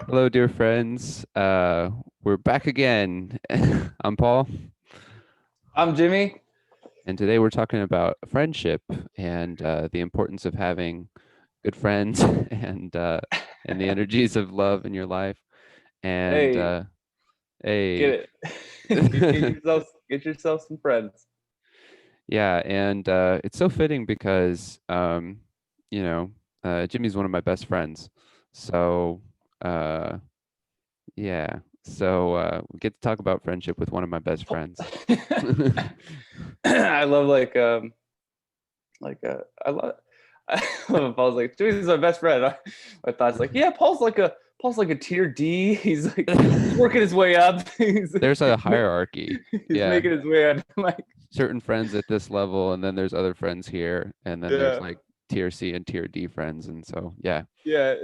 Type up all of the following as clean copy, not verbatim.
Hello, dear friends. We're back again. I'm Paul, I'm Jimmy. and today we're talking about friendship and the importance of having good friends and the energies of love in your life. And Hey, get hey, it. Get yourself some friends. yeah, and it's so fitting because you know, Jimmy's one of my best friends. So uh, yeah, so we get to talk about friendship with one of my best friends. I love I love I love when Paul's like, Jimmy's my best friend. My thoughts like, yeah, Paul's like a tier D. He's working his way up. There's a hierarchy. He's Yeah. making his way up. Like, Certain friends at this level, and then there's other friends here, and then there's yeah. like tier C and tier D friends. And so, yeah, Yeah,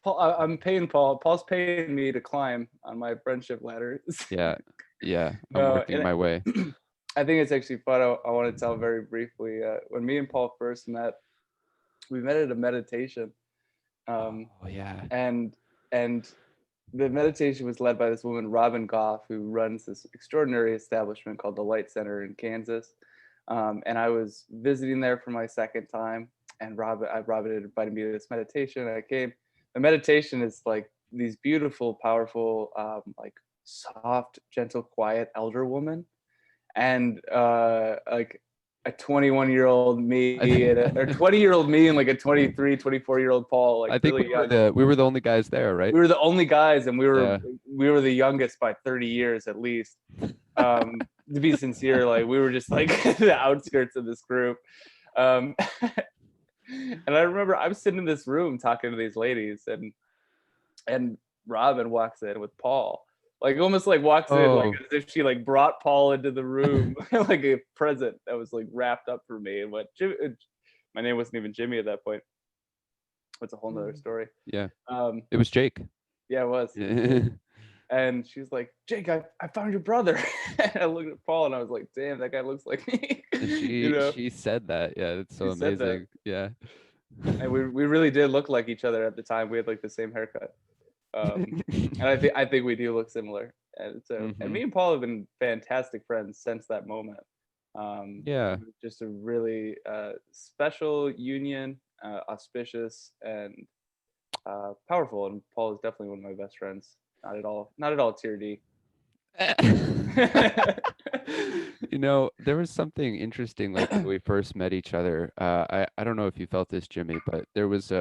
I'm paying Paul. Paul's paying me to climb on my friendship ladder. yeah, yeah. I'm No, working my way. I think it's actually fun. I want to tell very briefly. When me and Paul first met, we met at a meditation, um, Oh, yeah. and and the meditation was led by this woman, Robin Goff, who runs this extraordinary establishment called the Light Center in Kansas. And I was visiting there for my second time, and Robin had invited me to this meditation. I came. The meditation is like these beautiful, powerful, like soft, gentle, quiet elder woman and like a 21-year-old me and or 20-year-old me and like a 23, 24-year-old Paul, like I think really young. we were the only guys there, right? We were the only guys, and we were Yeah. we were the youngest by 30 years at least. To be sincere, like we were just like the outskirts of this group. Um, and I remember I was sitting in this room talking to these ladies, and Robin walks in with Paul, like almost like walks in like Oh, as if she like brought Paul into the room like a present that was like wrapped up for me. And what Jimmy, my name wasn't even Jimmy at that point. It's a whole nother story. yeah. Um, It was Jake. yeah, it was. Yeah. And she's like, Jake, I found your brother. And I looked at Paul and I was like, damn, that guy looks like me. you know, She said that. Yeah, it's so she said that. amazing. Yeah. And we really did look like each other at the time. We had like the same haircut. And I think we do look similar. And so, and Hmm. me and Paul have been fantastic friends since that moment. Yeah. It was just a really special union, auspicious and powerful. And Paul is definitely one of my best friends. Not at all tier D. There was something interesting like when we first met each other. I don't know if you felt this, Jimmy, but there was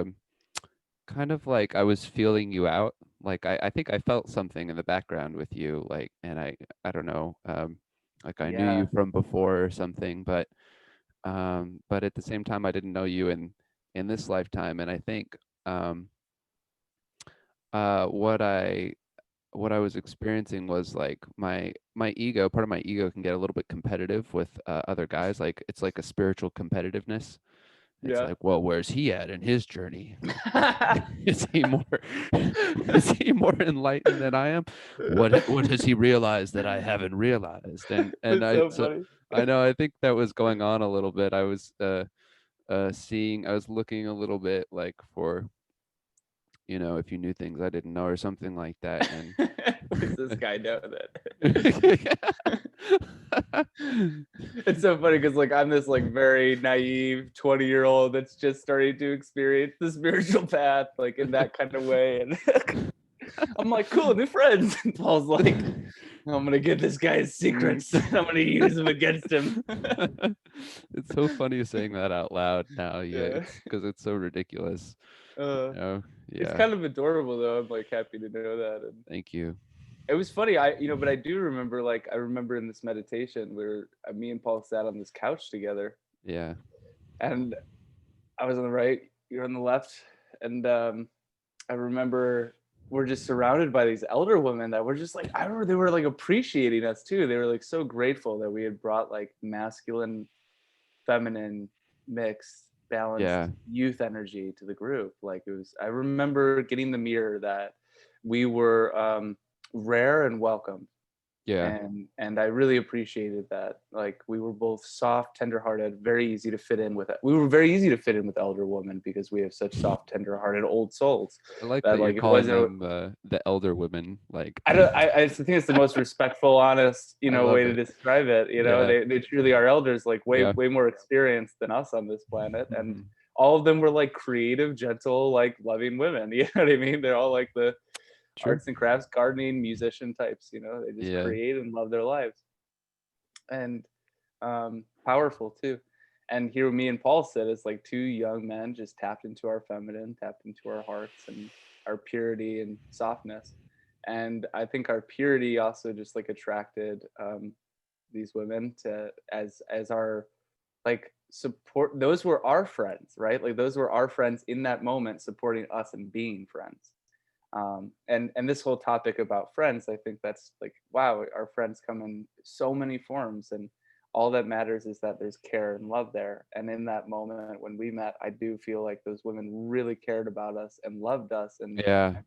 kind of like I was feeling you out. Like I think I felt something in the background with you, like, and I don't know, like I knew you Yeah, from before or something, but at the same time I didn't know you in this lifetime, and I think um uh what I what I was experiencing was like my ego, part of my ego can get a little bit competitive with other guys. Like it's like a spiritual competitiveness. It's yeah. like, well, where's he at in his journey? Like, is he more is he more enlightened than I am? What has he realized that I haven't realized? And It's I so so funny. I know I think that was going on a little bit. I was I was looking a little bit like for, if you knew things I didn't know or something like that. And What does this guy know that? It's so funny because like I'm this like very naive 20-year-old that's just starting to experience the spiritual path like in that kind of way. And I'm like, cool, new friends. And Paul's like, I'm gonna get this guy's secrets. I'm gonna use them against him. It's so funny saying that out loud now. Yeah, Yeah. it's because it's so ridiculous. Uh, Oh, it's yeah. kind of adorable though. I'm like happy to know that. And Thank you. it was funny. But I do remember, like, I remember in this meditation where me and Paul sat on this couch together, Yeah. and I was on the right, you're on the left, and I remember we're just surrounded by these elder women that were just like, I remember they were like appreciating us too. They were like so grateful that we had brought like masculine, feminine, mixed, Yeah. balanced youth energy to the group. Like it was, I remember getting the mirror that we were rare and welcome. Yeah. And I really appreciated that. Like, we were both soft, tenderhearted, very easy to fit in with. We were very easy to fit in with elder women because we have such soft, tenderhearted old souls I like that that you're like it calling wasn't. them the elder women. Like, I don't. I think it's the most respectful, honest, I way love to it. describe it. Yeah. They truly are elders, like way Yeah. way more experienced than us on this planet, and Hmm. all of them were like creative, gentle, like loving women. You know what I mean? They're all like the Sure. arts and crafts, gardening, musician types. They just Yeah. create and love their lives, and powerful too. And here, me and Paul sit as like two young men, just tapped into our feminine, tapped into our hearts and our purity and softness. And I think our purity also just like attracted these women to as our like support. Those were our friends, right? Like those were our friends in that moment, supporting us and being friends. And this whole topic about friends, I think that's like, wow, our friends come in so many forms, and all that matters is that there's care and love there. And in that moment when we met, I do feel like those women really cared about us and loved us and Yeah.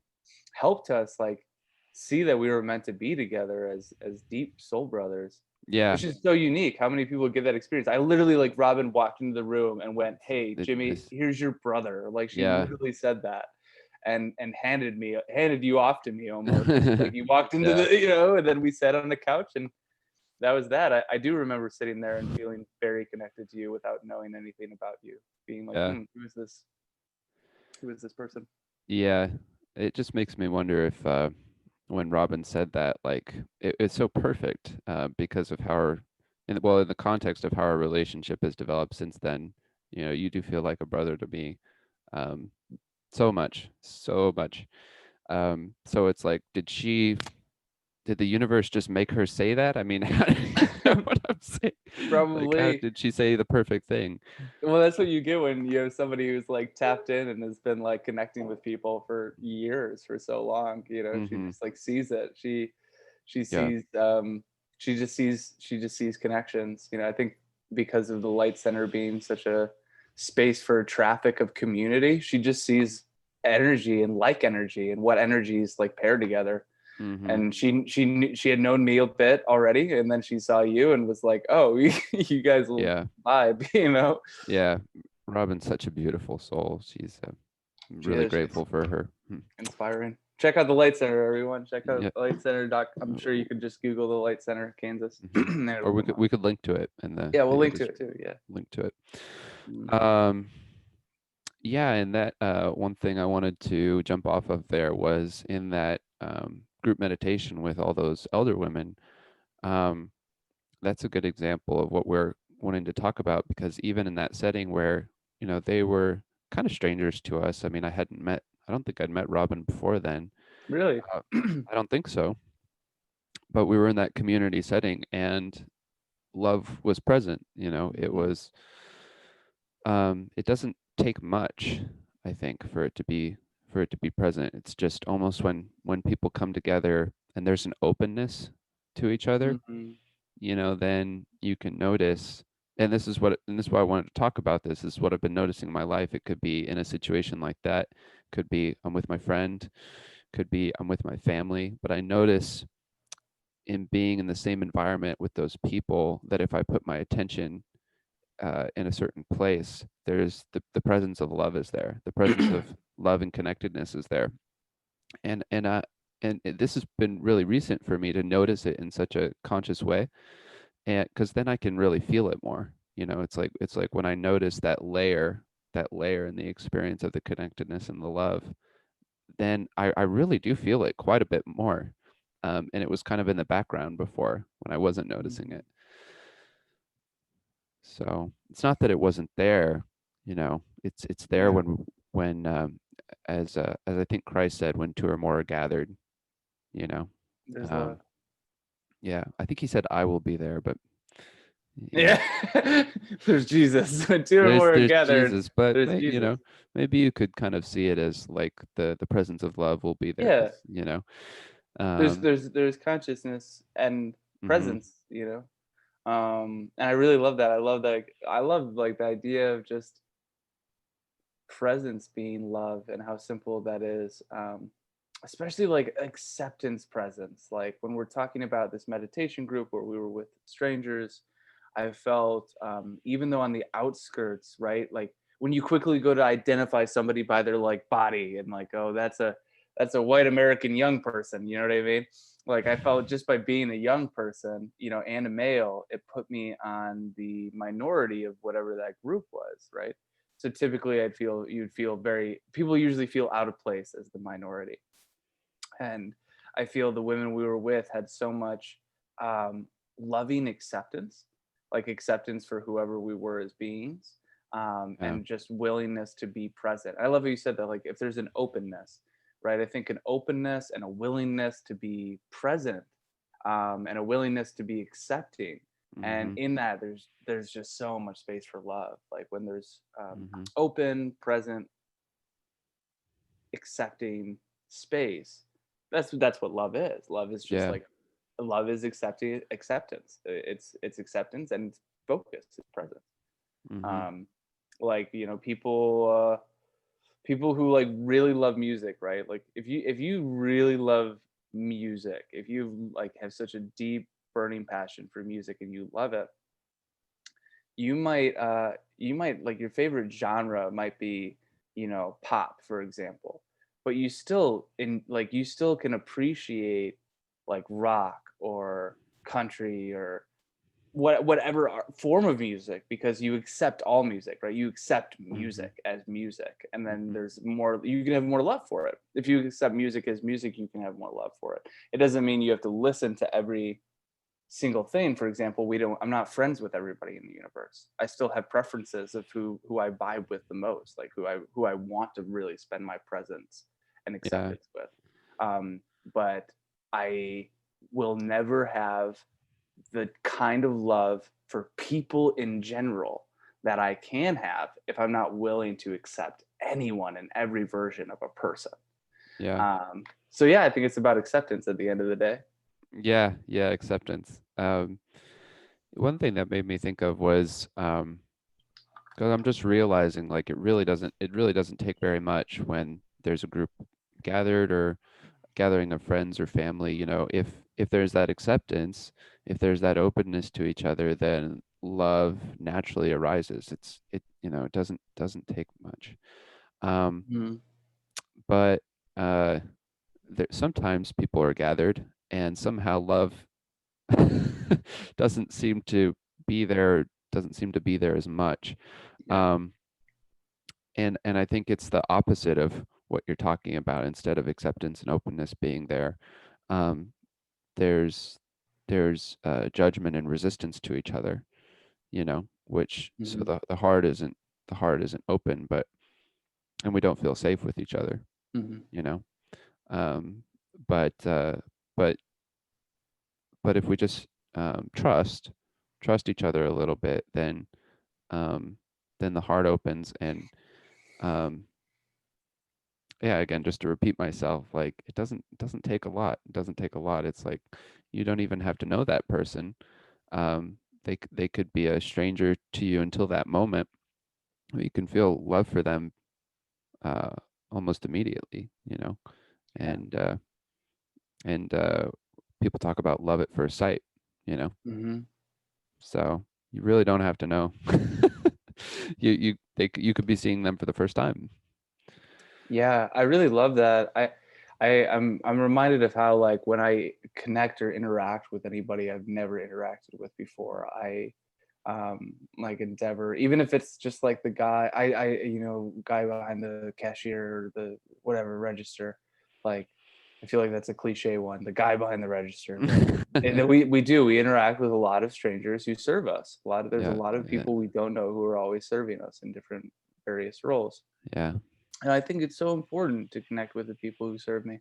helped us like see that we were meant to be together as deep soul brothers, Yeah. which is so unique. How many people get that experience? I literally, like, Robin walked into the room and went, "Hey, Jimmy, This. here's your brother." Like, she Yeah. literally said that, and handed you off to me almost. Like, you walked into Yeah. and then we sat on the couch, and that was that. I do remember sitting there and feeling very connected to you without knowing anything about you, being like, Yeah. who is this? Who is this person? Yeah. It just makes me wonder if when Robin said that, like, it's so perfect because of how in the context of how our relationship has developed since then. You do feel like a brother to me, um, so much, so much. So it's like, did the universe just make her say that? I mean, how, you know what I'm saying? Like, how Probably. did she say the perfect thing? Well, that's what you get when you have somebody who's like tapped in and has been like connecting with people for years, for so long. She Hmm. just like sees it. She Yeah. sees she just sees connections. I think because of the light center being such a space for traffic of community, she just sees energy and like energy and what energies like pair together. Hmm. And she had known me a bit already, and then she saw you and was like, "Oh, you guys will Yeah. vibe." Yeah. Robin's such a beautiful soul. I'm She really is. She's grateful for her. Hmm. inspiring. Check out the Light Center, everyone. Check out Yeah. the Light Center. I'm Uh, sure you could just Google the Light Center, Kansas, hmm. and it'll Or we come could up. we could link to it in Yeah, we'll the link to just it too. Yeah. link to it. Mhm. Um, yeah, and that one thing I wanted to jump off of there was in that group meditation with all those elder women. Um, that's a good example of what we're wanting to talk about, because even in that setting where they were kind of strangers to us. I mean, I don't think I'd met Robin before then. Really. Uh, I don't think so. But we were in that community setting, and love was present. It Mhm. was. It doesn't take much, I think, for it to be present. It's just almost when people come together and there's an openness to each other, Mhm. then you can notice. And this is why I wanted to talk about this. This is what I've been noticing in my life. It could be in a situation like that. Could be I'm with my friend. Could be I'm with my family. But I notice in being in the same environment with those people that if I put my attention in a certain place, there's the presence of love is there. The presence of love and connectedness is there. And and uh this has been really recent for me to notice it in such a conscious way, and because then I can really feel it more. It's like when I notice that layer in the experience of the connectedness and the love, then I really do feel it quite a bit more. And it was kind of in the background before when I wasn't noticing Mhm. it. So it's not that it wasn't there, it's there Yeah. when as I think Christ said, when two or more are gathered, you know. There's love. Um, yeah, I think he said I will be there, but yeah, Yeah. There's Jesus. When two or there's more are there's gathered, Jesus, but there's Jesus. maybe you could kind of see it as like the presence of love will be there Yeah. because There's um, there's there's consciousness and hmm. presence. And I really love that. I love like the idea of just presence being love and how simple that is. especially like acceptance presence. Like when we're talking about this meditation group where we were with strangers, I felt, even though on the outskirts, right? Like when you quickly go to identify somebody by their like body and like, oh, that's a white American young person, you know what I mean? Like I felt just by being a young person, and a male, it put me on the minority of whatever that group was, right? So typically you'd feel very, people usually feel out of place as the minority. And I feel the women we were with had so much, um, loving acceptance, like acceptance for whoever we were as beings, Yeah. and just willingness to be present. I love how you said that, like if there's an openness, right? I think an openness and a willingness to be present, and a willingness to be accepting. And Mm-hmm. in that, there's just so much space for love. Like when there's, Mm-hmm. open, present, accepting space. That's what love is. Love is just Yeah. like, love is accepting acceptance. It's acceptance and it's focus, it's presence. Mm-hmm. Um, like people who like really love music, right? Like if you really love music, if you like have such a deep burning passion for music and you love it, you might like your favorite genre might be, pop, for example, but you still can appreciate like rock or country or whatever form of music, because you accept all music, right? You accept Mm-hmm. music as music, and then Mm-hmm. there's more, you can have more love for it. If you accept music as music, you can have more love for it. It doesn't mean you have to listen to every single thing. For example, I'm not friends with everybody in the universe. I still have preferences of who I vibe with the most, like who I want to really spend my presence and Yeah. acceptance with. um, but I will never have the kind of love for people in general that I can have if I'm not willing to accept anyone and every version of a person. Yeah. So yeah, I think it's about acceptance at the end of the day. Yeah. Yeah. Acceptance. One thing that made me think of was because I'm just realizing like it really doesn't take very much when there's a group gathered or gathering of friends or family, if there's that acceptance, if there's that openness to each other, then love naturally arises. It doesn't take much. Um, Mhm. but uh, sometimes people are gathered and somehow love doesn't seem to be there, doesn't seem to be there as much. Yeah. Um, and I think it's the opposite of what you're talking about. Instead of acceptance and openness being there, um, there's judgment and resistance to each other, which so Hmm. the heart isn't open, and we don't feel safe with each other, Hmm. you know. Um, but uh, but but if we just trust each other a little bit, um, then the heart opens, and um, yeah, again, just to repeat myself, like it doesn't take a lot. It doesn't take a lot. It's like you don't even have to know that person. They could be a stranger to you until that moment. You can feel love for them uh, almost immediately, Yeah. and uh, and people talk about love at first sight, you know. Hmm. So you really don't have to know. You could be seeing them for the first time. Yeah, I really love that. I'm reminded of how like when I connect or interact with anybody I've never interacted with before, I like endeavor, even if it's just like the guy behind the cashier or the whatever register. Like I feel like that's a cliche one, the guy behind the register, but and then we interact with a lot of strangers who serve us. There's a Yeah, lot of yeah, people we don't know who are always serving us in different various roles. yeah. And I think it's so important to connect with the people who serve me.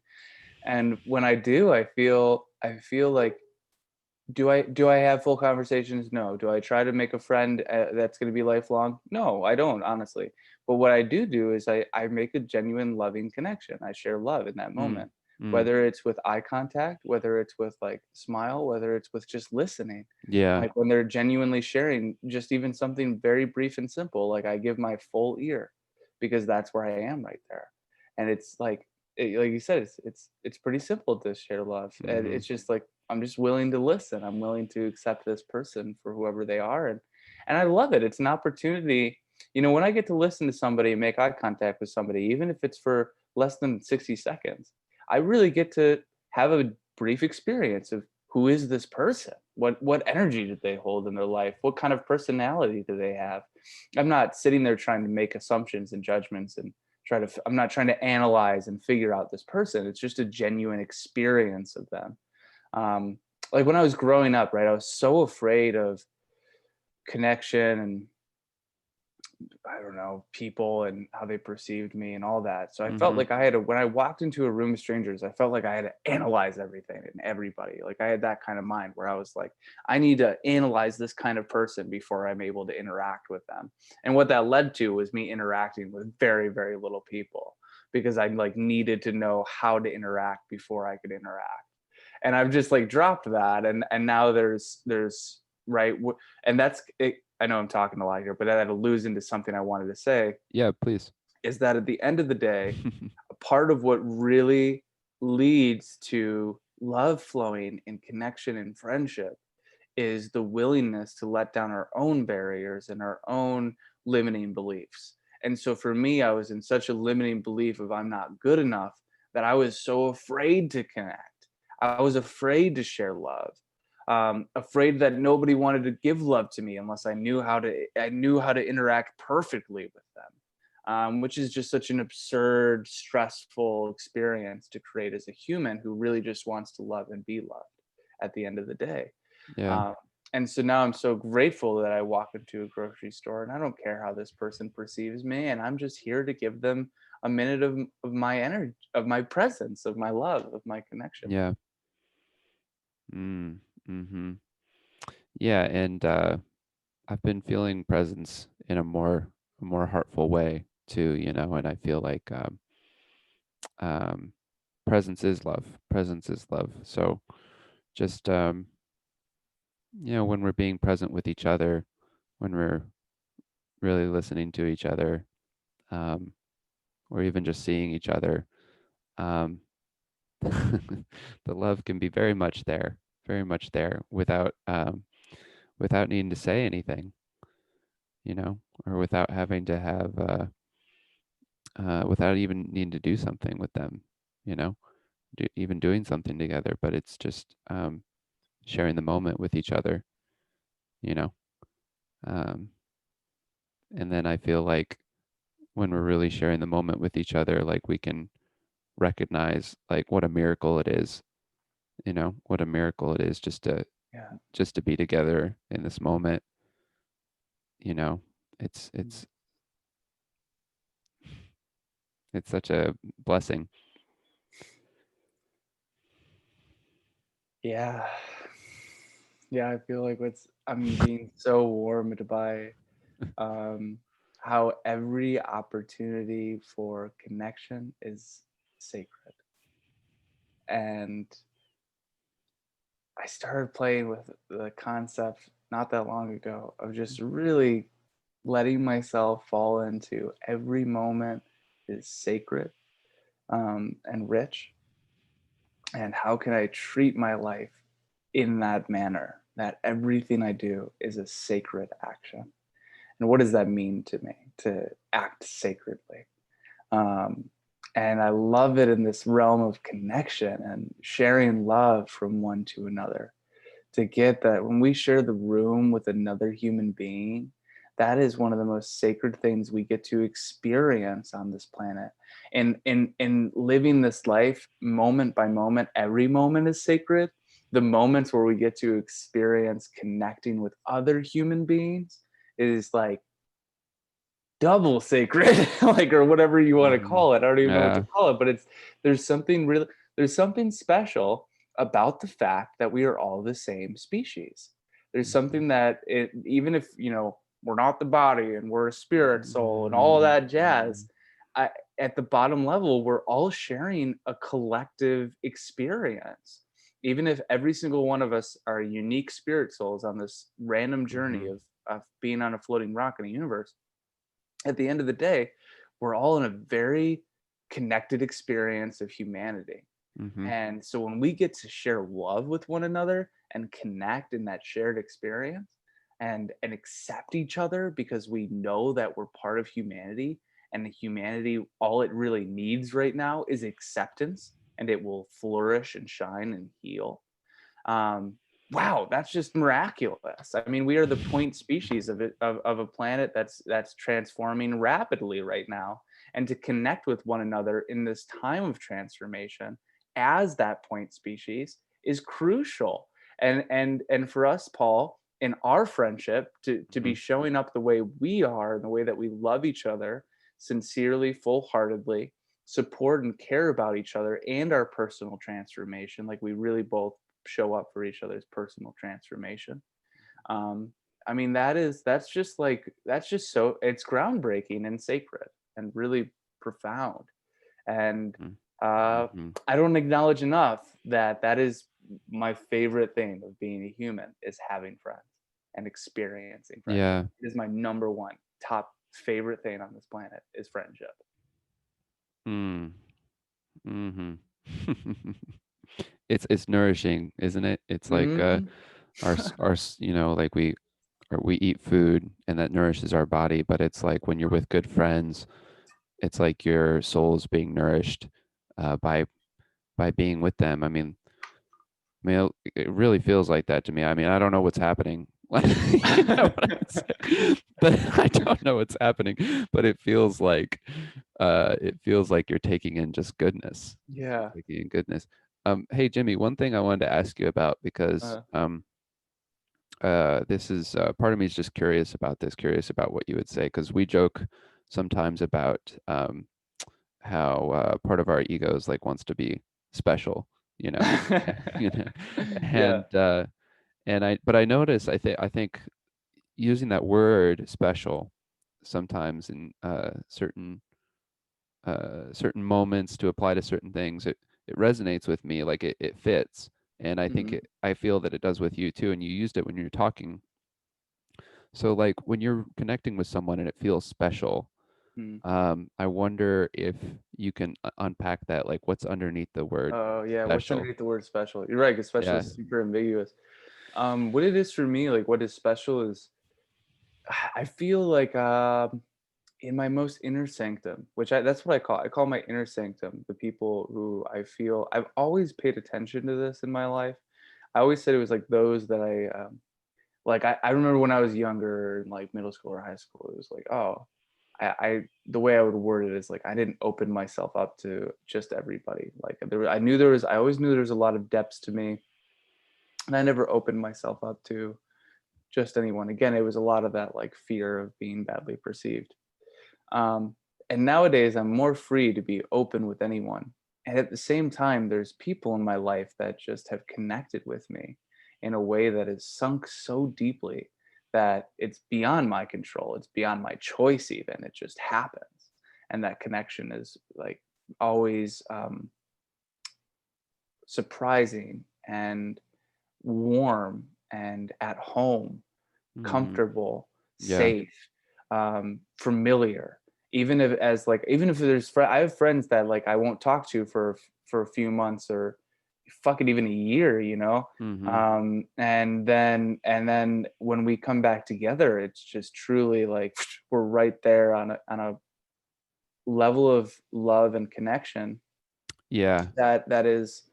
And when I do, I feel like, do I have full conversations? No. Do I try to make a friend, that's going to be lifelong? No, I don't, honestly. But what I do is I make a genuine loving connection. I share love in that Mm, moment, mm. whether it's with eye contact, whether it's with like smile, whether it's with just listening. Yeah, Like when they're genuinely sharing just even something very brief and simple, like I give my full ear because that's where I am right there. And it's like like you said, it's pretty simple to share love, and Hmm. it's just like I'm just willing to listen. I'm willing to accept this person for whoever they are, and I love it. It's an opportunity. When I get to listen to somebody and make eye contact with somebody, even if it's for less than 60 seconds, I really get to have a brief experience of who is this person? What energy did they hold in their life? What kind of personality do they have? I'm not sitting there trying to make assumptions and judgments and I'm not trying to analyze and figure out this person. It's just a genuine experience of them. Um, like when I was growing up, right, I was so afraid of connection and I don't know, people and how they perceived me and all that. So I felt Hmm. like I had to, when I walked into a room of strangers, I felt like I had to analyze everything and everybody. Like I had that kind of mind where I was like, I need to analyze this kind of person before I'm able to interact with them. And what that led to was me interacting with very, very little people because I like needed to know how to interact before I could interact. And I've just like dropped that. And now there's right. And that's it. I know I'm talking a lot here, but that alludes into something I wanted to say Yeah, please. is that at the end of the day, a part of what really leads to love flowing and connection and friendship is the willingness to let down our own barriers and our own limiting beliefs. And so for me, I was in such a limiting belief of I'm not good enough that I was so afraid to connect. I was afraid to share love. Afraid that nobody wanted to give love to me unless I knew how to interact perfectly with them, which is just such an absurd, stressful experience to create as a human who really just wants to love and be loved at the end of the day. Yeah. Um, and so now I'm so grateful that I walk into a grocery store and I don't care how this person perceives me. And I'm just here to give them a minute of my energy, of my presence, of my love, of my connection. Yeah. Mm. Hmm. Yeah, and I've been feeling presence in a more heartful way too, and I feel like um, presence is love. Presence is love. So just when we're being present with each other, when we're really listening to each other, um, or even just seeing each other, um, the love can be very much there without needing to say anything, or without having to have without even needing to do something with them, you know, even doing something together, but it's just sharing the moment with each other, you know. Um, and then I feel like when we're really sharing the moment with each other, like we can recognize like what a miracle it is, what a miracle it is Yeah. just to be together in this moment, you know. It's Mm. it's it's such a blessing. Yeah. Yeah. I feel like I'm being so warmed by um, how every opportunity for connection is sacred. And I started playing with the concept not that long ago of just really letting myself fall into every moment is sacred, and rich. And how can I treat my life in that manner? That everything I do is a sacred action. And what does that mean to me to act sacredly? Um, and I love it in this realm of connection and sharing love from one to another, to get that when we share the room with another human being, that is one of the most sacred things we get to experience on this planet. And in living this life moment by moment, every moment is sacred. The moments where we get to experience connecting with other human beings is like double sacred, like, or whatever you want to Hmm. call it. I don't even know what to Yeah. call it, but there's something really, there's something special about the fact that we are all the same species. There's Hmm. something that even if, we're not the body and we're a spirit soul and all of that jazz, I, at the bottom level, we're all sharing a collective experience. Even if every single one of us are unique spirit souls on this random journey Hmm. of being on a floating rock in a universe, at the end of the day, we're all in a very connected experience of humanity. Mm-hmm. And so when we get to share love with one another and connect in that shared experience and accept each other because we know that we're part of humanity, and humanity, all it really needs right now is acceptance, and it will flourish and shine and heal. um, wow, that's just miraculous. I mean, we are the point species of a planet that's transforming rapidly right now. And to connect with one another in this time of transformation as that point species is crucial. And for us, Paul, in our friendship, to Mm-hmm. be showing up the way we are and the way that we love each other sincerely, full-heartedly, support and care about each other and our personal transformation, like we really both show up for each other's personal transformation. um I mean, that's just so, it's groundbreaking and sacred and really profound. And uh Mm-hmm. I don't acknowledge enough that that is my favorite thing of being a human, is having friends and experiencing friendship. Yeah. It is my number one top favorite thing on this planet, is friendship. Mm. Mm-hmm. It's nourishing, isn't it? It's like Hmm. you know, like we eat food and that nourishes our body, but it's like when you're with good friends, it's like your soul's being nourished by being with them. I mean, it really feels like that to me. I mean, I don't know what's happening. You know what I'm saying? But I don't know what's happening. But it feels like you're taking in just goodness. Yeah. Taking in goodness. Hey Jimmy, one thing I wanted to ask you about because uh, this is part of me is just curious about this, curious about what you would say because we joke sometimes about how part of our egos like wants to be special, you know, you know, yeah. and I notice I think using that word special sometimes in certain moments to apply to certain things, it resonates with me, like it fits, and I think Hmm. I feel that it does with you too, and you used it when you're talking. So like when you're connecting with someone and it feels special, I wonder if you can unpack that, like what's underneath the word Oh yeah, what's special. underneath the word special? You're right, because special Yeah. is super ambiguous. What it is for me, like what is special is, I feel like in my most inner sanctum, which that's what I call my inner sanctum, the people who I feel, I've always paid attention to this in my life. I always said it was like those that I remember when I was younger, in like middle school or high school, it was like, oh, I the way I would word it is like I didn't open myself up to just everybody. Like I always knew there was a lot of depths to me, and I never opened myself up to just anyone. Again, it was a lot of that like fear of being badly perceived. Um, and nowadays, I'm more free to be open with anyone. And at the same time, there's people in my life that just have connected with me in a way that has sunk so deeply that it's beyond my control. It's beyond my choice, even. It just happens. And that connection is like always surprising and warm and at home, Hmm. comfortable, Yeah. safe, familiar. Even if I have friends that like I won't talk to for a few months or fuck it, even a year, you know. Hmm. And then when we come back together, it's just truly like we're right there on a level of love and connection Yeah. that is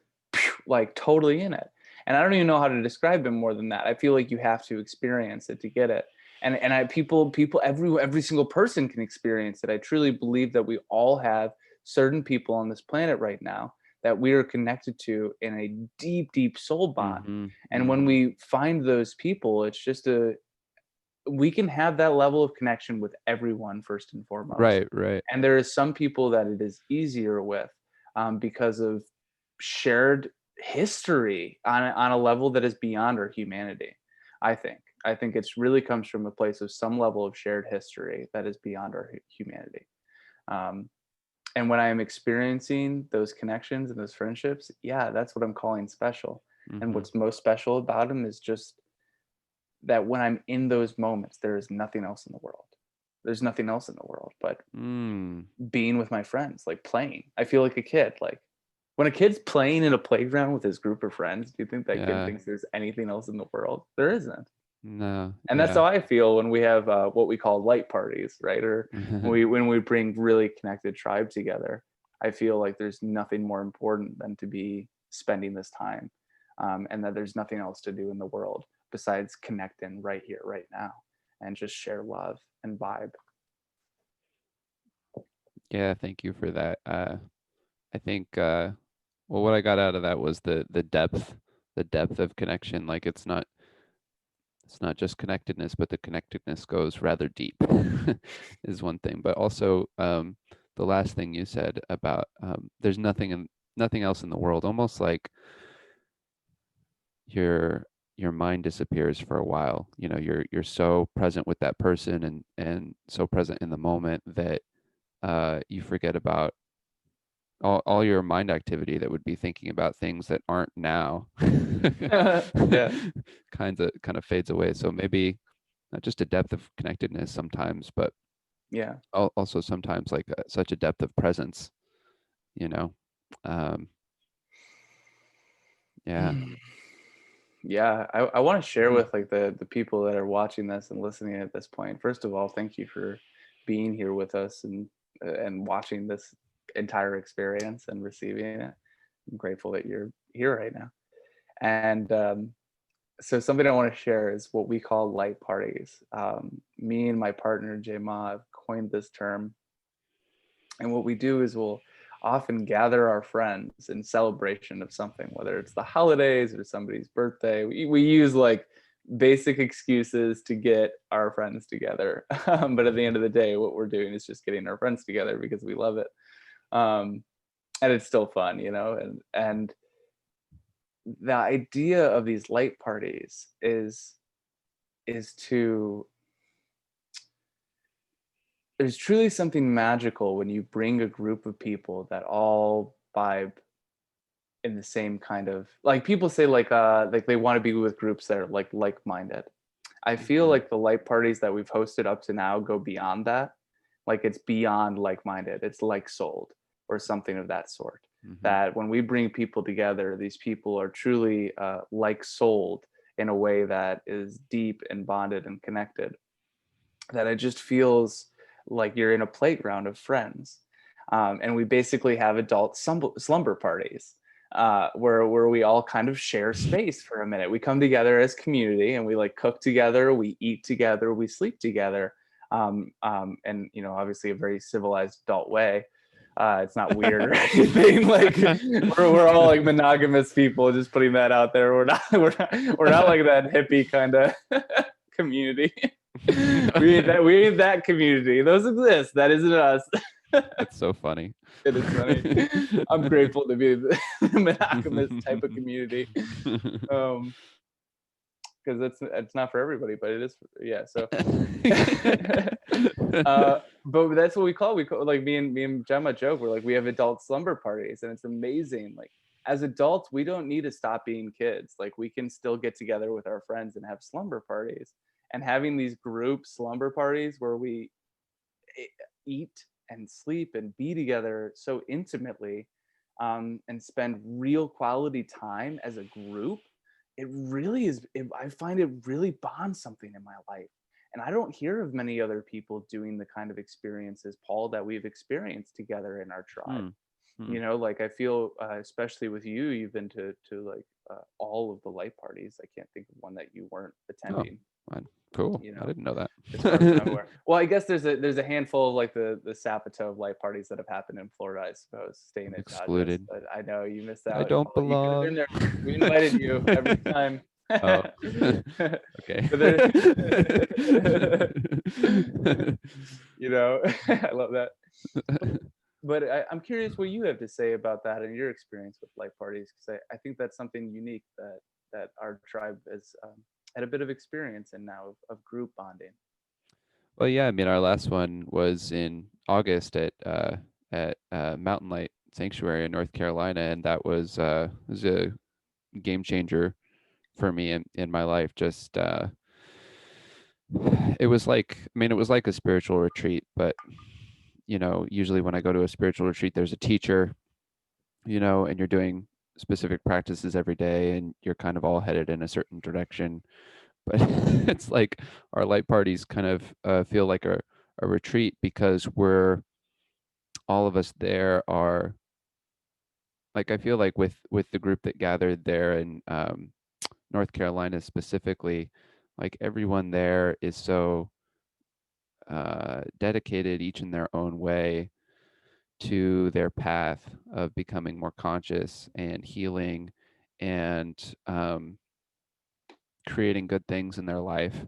like totally in it. And I don't even know how to describe it more than that. I feel like you have to experience it to get it. And I people every single person can experience it. I truly believe that we all have certain people on this planet right now that we are connected to in a deep, deep soul bond. Hmm. And when Hmm. we find those people, it's just a we can have that level of connection with everyone first and foremost. Right. Right. And there is some people that it is easier with, because of shared history on a level that is beyond our humanity. I think it's really comes from a place of some level of shared history that is beyond our humanity. um, and when I am experiencing those connections and those friendships, yeah, that's what I'm calling special. And Hmm. what's most special about them is just that when I'm in those moments, there is nothing else in the world. there's nothing else in the world but Mm, being with my friends, like playing. I feel like a kid. Like when a kid's playing in a playground with his group of friends, do you think that kid yeah. thinks there's anything else in the world? There isn't. No. And that's Yeah. how I feel when we have what we call light parties, right? Or when we bring really connected tribe together. I feel like there's nothing more important than to be spending this time, and that there's nothing else to do in the world besides connecting right here, right now, and just share love and vibe. Yeah. Thank you for that. I think well, what I got out of that was the depth of connection. Like it's not just connectedness, but the connectedness goes rather deep is one thing. But also the last thing you said about there's nothing else in the world, almost like your your mind disappears for a while. You know, you're so present with that person and so present in the moment that you forget about all your mind activity that would be thinking about things that aren't now. Yeah. Kind of fades away. So maybe not just a depth of connectedness sometimes, but Yeah. also sometimes like such a depth of presence, you know. Um, yeah. Yeah, I want to share Hmm. with like the people that are watching this and listening at this point. First of all, thank you for being here with us and watching this entire experience and receiving it. I'm grateful that you're here right now. And so something I want to share is what we call light parties. Me and my partner Jay Ma have coined this term, and what we do is we'll often gather our friends in celebration of something, whether it's the holidays or somebody's birthday. We use like basic excuses to get our friends together. But at the end of the day, what we're doing is just getting our friends together because we love it. Um, and it's still fun, and the idea of these light parties is to there's truly something magical when you bring a group of people that all vibe in the same kind of like people say like they want to be with groups that are like-minded. I feel Hmm. like the light parties that we've hosted up to now go beyond that. Like it's beyond like-minded. It's like souled or something of that sort. Hmm. That when we bring people together, these people are truly like souled in a way that is deep and bonded and connected. That it just feels like you're in a playground of friends. And we basically have adult slumber parties where we all kind of share space for a minute. We come together as community and we like cook together, we eat together, we sleep together, and obviously a very civilized adult way. It's not weird or anything. Like we're all like monogamous people. Just putting that out there. We're not like that hippie kind of community. We ain't that community. Those exist. That isn't us. That's so funny. It is funny. I'm grateful to be the monogamous type of community. Um, because it's not for everybody, but it is. Yeah. So, but that's what we call like me and Gemma joke. We're like we have adult slumber parties, and it's amazing. Like as adults, we don't need to stop being kids. Like we can still get together with our friends and have slumber parties, and having these group slumber parties where we eat and sleep and be together so intimately, and spend real quality time as a group. It really is. I find it really bonds something in my life. And I don't hear of many other people doing the kind of experiences, Paul, that we've experienced together in our tribe. Hmm. Hmm. Like I feel, especially with you, you've been to like all of the light parties. I can't think of one that you weren't Oh, attending. cool. You I know, didn't know as far as I'm that. aware. Well, I guess there's a handful of like the Sapatove light parties that have happened in Florida, I suppose, staying I'm at Dodges. excluded. But I know you missed I out, don't Paul. You could have been belong. there. We invited you every time. Oh, But okay. there, I love that. But I'm curious what you have to say about that and your experience with light parties, because I think that's something unique that our tribe has had a bit of experience in now of group bonding. Well, yeah, I mean, our last one was in August at Mountain Light Sanctuary in North Carolina, and that was a game changer for me in my life. Just it was like, I mean, it was like a spiritual retreat, but usually when I go to a spiritual retreat, there's a teacher, and you're doing specific practices every day, and you're kind of all headed in a certain direction. But it's like our light parties kind of feel like a retreat, because we're all of us there are like, I feel like with the group that gathered there in North Carolina specifically, like everyone there is so dedicated, each in their own way, to their path of becoming more conscious and healing, and creating good things in their life,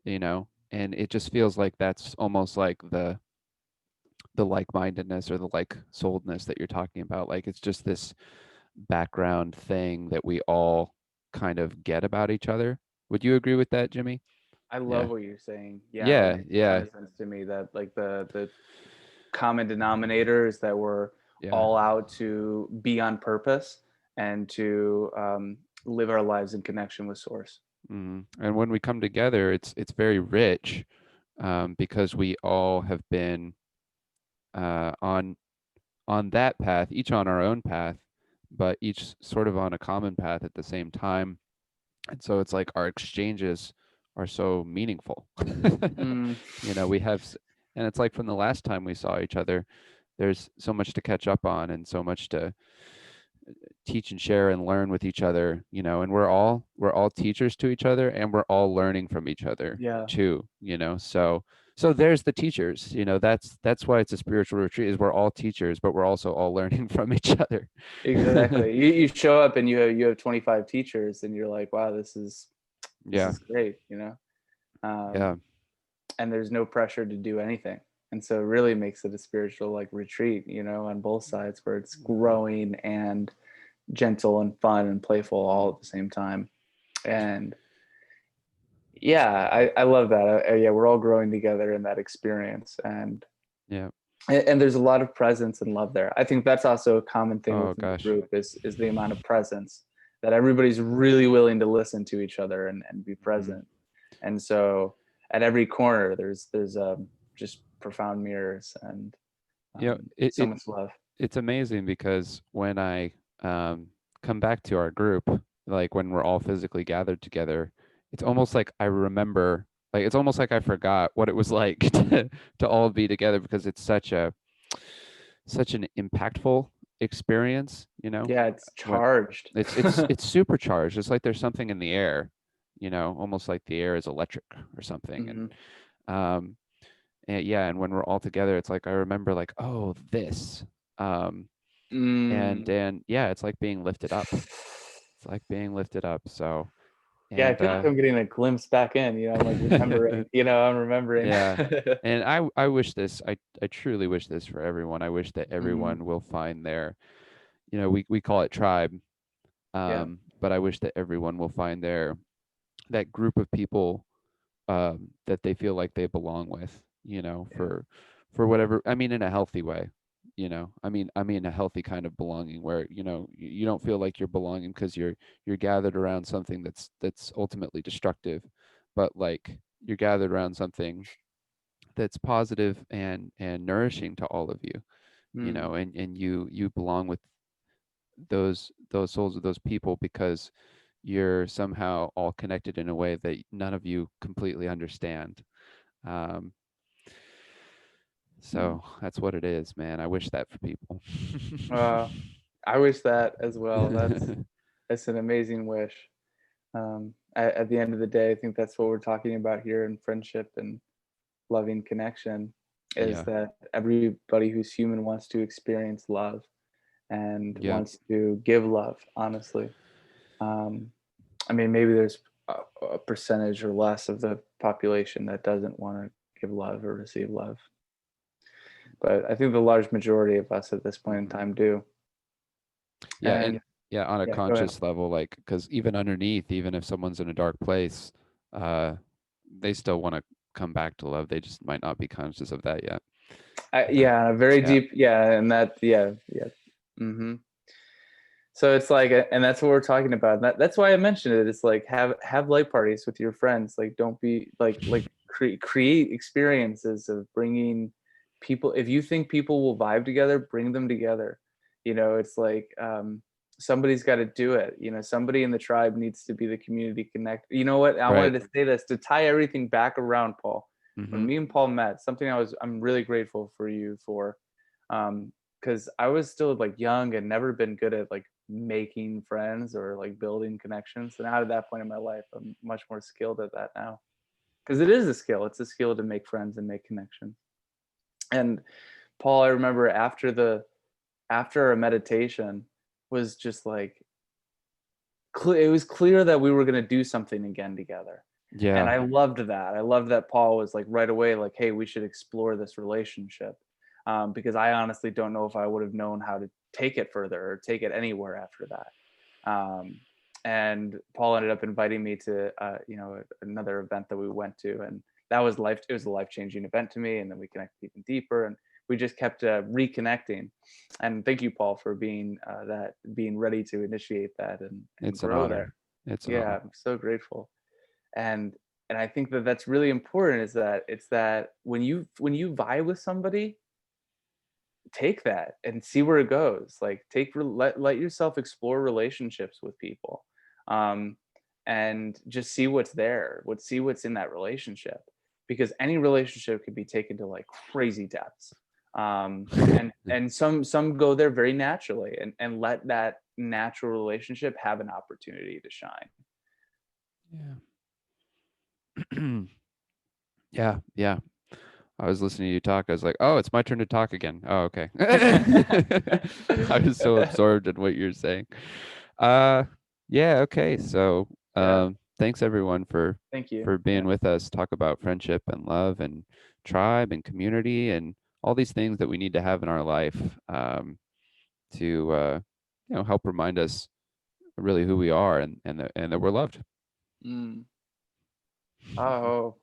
and it just feels like that's almost like the like-mindedness or the like-souledness that you're talking about. Like, it's just this background thing that we all kind of get about each other. Would you agree with that, Jimmy? I love Yeah. what you're saying. Yeah, it Yeah, makes a ton yeah, of sense to me that like the common denominator is that we're yeah. all out to be on purpose and to live our lives in connection with source. And when we come together, it's very rich, because we all have been on that path, each on our own path, but each sort of on a common path at the same time. And so it's like our exchanges are so meaningful. Mm, We have, and it's like from the last time we saw each other, there's so much to catch up on, and so much to teach and share and learn with each other, and we're all teachers to each other, and we're all learning from each other yeah, too, so there's the teachers, that's why it's a spiritual retreat, is we're all teachers, but we're also all learning from each other. exactly. You show up and you have 25 teachers and you're like, wow, this Yeah, is great, Um, yeah. and there's no pressure to do anything. And so it really makes it a spiritual like retreat, on both sides, where it's growing and gentle and fun and playful all at the same time. And yeah, I love that. Yeah, we're all growing together in that experience. Yeah. And there's a lot of presence and love there. I think that's also a common thing Oh within the gosh. group is the amount of presence, that everybody's really willing to listen to each other and be Hmm. present. And so at every corner there's just profound mirrors and you know it, so it much love. it's amazing, because when I come back to our group, like when we're all physically gathered together, it's almost like I remember, like it's almost like I forgot what it was like to all be together, because it's such an impactful experience, Yeah, it's when charged. it's supercharged. It's like there's something in the air, almost like the air is electric or something. Hmm. Um, and yeah, and when we're all together, it's like I remember, like, oh, this. Um, and Mm. and yeah, it's like being lifted up. It's like being lifted up. So, Yeah, I and feel like I'm getting a glimpse back in. I'm like remembering. I'm remembering. yeah, and I wish this. I truly wish this for everyone. I wish that Mm, everyone will find their, we call it tribe, yeah, but I wish that everyone will find their that group of people, that they feel like they belong with, yeah. for whatever. I mean, in a healthy way, I mean a healthy kind of belonging, where you don't feel like you're belonging because you're gathered around something that's ultimately destructive, but like you're gathered around something that's positive and nourishing to all of you, Mm, and you belong with those souls of those people, because you're somehow all connected in a way that none of you completely understand. Um, mm. so that's what it is, man. I wish that for people. Uh, I wish that as well. That's an amazing wish. At the end of the day, I think that's what we're talking about here in friendship and loving connection, is Yeah. that everybody who's human wants to experience love and Yeah. wants to give love, honestly. Um, I mean, maybe there's a percentage or less of the population that doesn't want to give love or receive love. But I think the large majority of us at this point in Hmm. time do. Yeah. And And yeah, on a yeah, go ahead. conscious level, like, because even underneath, even if someone's in a dark place, uh, they still want to come back to love. They just might not be conscious of that yet. But Yeah, a very yeah. deep, yeah, and that, yeah, yeah. Hmm. So it's like, and that's what we're talking about. That's why I mentioned it. It's like have light parties with your friends. Like, don't be like create experiences of bringing people. If you think people will vibe together, bring them together. It's like, somebody's got to do it. Somebody in the tribe needs to be the community connect. You know what? I Right. wanted to say this to tie everything back around, Paul. When Mm-hmm. me and Paul met, something I'm really grateful for you for, because I was still like young and never been good at like making friends or like building connections. And out of that point in my life, I'm much more skilled at that now, because it is a skill. It's a skill to make friends and make connections. And Paul, I remember after a meditation was just like it was clear that we were going to do something again together. And Yeah. I loved that. I loved that Paul was like right away, like, hey, we should explore this relationship. Because I honestly don't know if I would have known how to take it further or take it anywhere after that. And Paul ended up inviting me to, another event that we went to, and that was it was a life-changing event to me. And then we connected even deeper, and we just kept reconnecting. And thank you, Paul, for being ready to initiate that and It's an grow there. honor. It's an Yeah, honor. I'm so grateful. And I think that that's really important, is that it's that when you vibe with somebody, take that and see where it goes. Like let yourself explore relationships with people, um and just see what's there, see what's in that relationship, because any relationship could be taken to like crazy depths. And some go there very naturally, and let that natural relationship have an opportunity to shine. Yeah. Yeah. Yeah. I was listening to you talk. I was like, oh, it's my turn to talk again. Oh, okay. I was so absorbed in what you're saying. Uh, yeah. Okay. So, Yeah, thanks everyone thank you. for being Yeah. with us. Talk about friendship and love and tribe and community and all these things that we need to have in our life, to help remind us really who we are and that we're loved. Mm. Oh.